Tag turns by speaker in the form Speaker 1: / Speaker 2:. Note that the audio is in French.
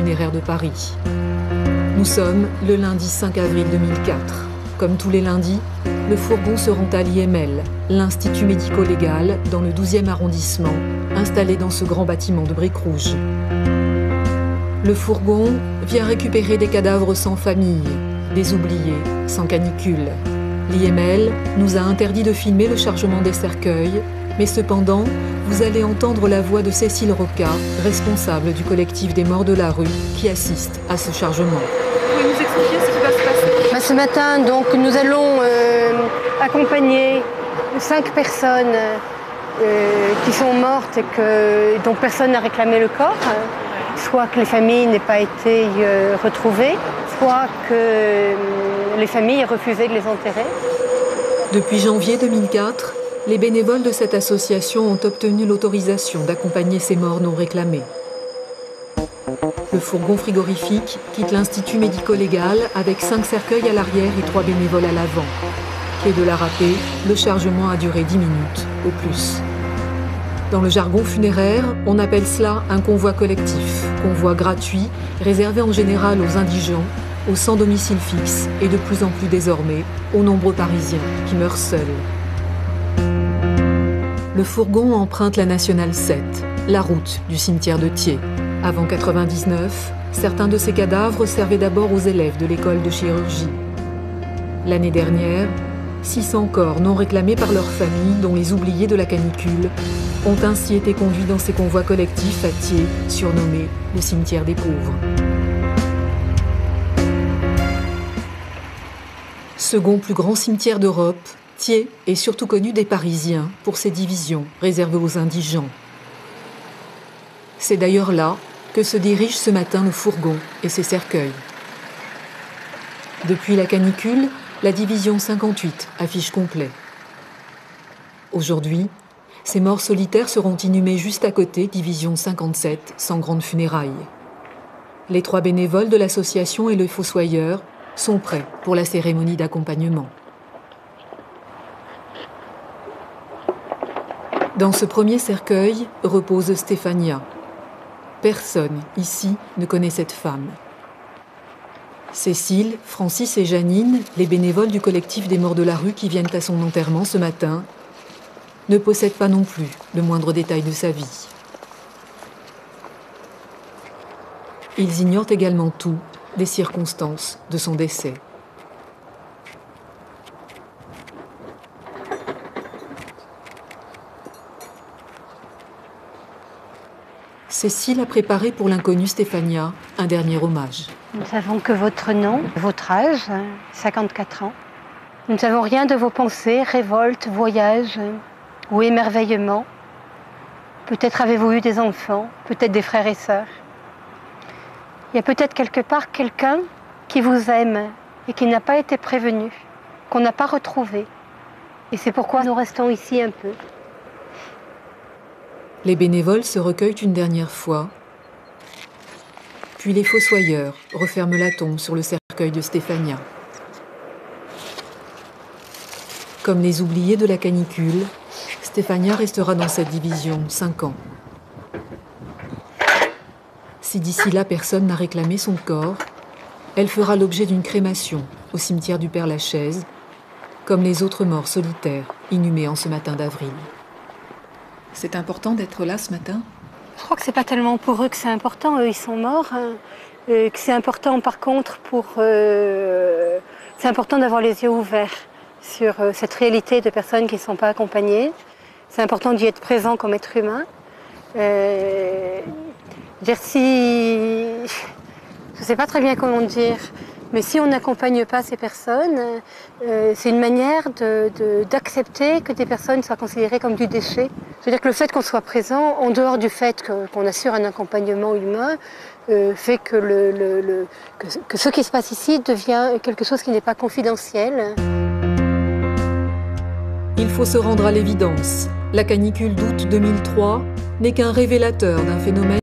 Speaker 1: funéraire de Paris. Nous sommes le lundi 5 avril 2004. Comme tous les lundis, le fourgon se rend à l'IML, l'Institut médico-légal, dans le 12e arrondissement, installé dans ce grand bâtiment de briques rouges. Le fourgon vient récupérer des cadavres sans famille, des oubliés, sans canicule. L'IML nous a interdit de filmer le chargement des cercueils, mais cependant, vous allez entendre la voix de Cécile Roca, responsable du collectif des morts de la rue, qui assiste à ce chargement.
Speaker 2: Vous pouvez nous expliquer ce qui va se passer?
Speaker 3: Ce matin, donc, nous allons accompagner 5 personnes qui sont mortes et dont personne n'a réclamé le corps. Soit que les familles n'aient pas été retrouvées, soit que les familles aient refusé de les enterrer.
Speaker 1: Depuis janvier 2004, les bénévoles de cette association ont obtenu l'autorisation d'accompagner ces morts non réclamés. Le fourgon frigorifique quitte l'Institut médico-légal avec 5 cercueils à l'arrière et 3 bénévoles à l'avant. Quai de la Râpée, le chargement a duré 10 minutes, au plus. Dans le jargon funéraire, on appelle cela un convoi collectif, convoi gratuit, réservé en général aux indigents, aux sans domicile fixe et de plus en plus désormais aux nombreux Parisiens qui meurent seuls. Le fourgon emprunte la nationale 7, la route du cimetière de Thiers. Avant 1999, certains de ces cadavres servaient d'abord aux élèves de l'école de chirurgie. L'année dernière, 600 corps non réclamés par leurs familles, dont les oubliés de la canicule, ont ainsi été conduits dans ces convois collectifs à Thiers, surnommé le cimetière des pauvres. Second plus grand cimetière d'Europe, Thiers est surtout connu des Parisiens pour ses divisions réservées aux indigents. C'est d'ailleurs là que se dirige ce matin le fourgon et ses cercueils. Depuis la canicule, la division 58 affiche complet. Aujourd'hui, ces morts solitaires seront inhumés juste à côté, division 57, sans grande funérailles. Les 3 bénévoles de l'association et le fossoyeur sont prêts pour la cérémonie d'accompagnement. Dans ce premier cercueil repose Stéphania. Personne ici ne connaît cette femme. Cécile, Francis et Janine, les bénévoles du collectif des morts de la rue qui viennent à son enterrement ce matin, ne possèdent pas non plus le moindre détail de sa vie. Ils ignorent également tout des circonstances de son décès. Cécile a préparé pour l'inconnue Stéphania un dernier hommage.
Speaker 3: Nous ne savons que votre nom, votre âge, 54 ans. Nous ne savons rien de vos pensées, révoltes, voyages ou émerveillements. Peut-être avez-vous eu des enfants, peut-être des frères et sœurs. Il y a peut-être quelque part quelqu'un qui vous aime et qui n'a pas été prévenu, qu'on n'a pas retrouvé. Et c'est pourquoi nous restons ici un peu.
Speaker 1: Les bénévoles se recueillent une dernière fois, puis les fossoyeurs referment la tombe sur le cercueil de Stéphania. Comme les oubliés de la canicule, Stéphania restera dans cette division 5 ans. Si d'ici là personne n'a réclamé son corps, elle fera l'objet d'une crémation au cimetière du Père-Lachaise, comme les autres morts solitaires inhumés en ce matin d'avril. C'est important d'être là ce matin?
Speaker 3: Je crois que c'est pas tellement pour eux que c'est important, eux ils sont morts. Que c'est important par contre c'est important d'avoir les yeux ouverts sur cette réalité de personnes qui ne sont pas accompagnées. C'est important d'y être présent comme être humain. Dire si... Je ne sais pas très bien comment dire, mais si on n'accompagne pas ces personnes, c'est une manière d'accepter que des personnes soient considérées comme du déchet. C'est-à-dire que le fait qu'on soit présent, en dehors du fait qu'on assure un accompagnement humain, fait que, que ce qui se passe ici devient quelque chose qui n'est pas confidentiel.
Speaker 1: Il faut se rendre à l'évidence. La canicule d'août 2003 n'est qu'un révélateur d'un phénomène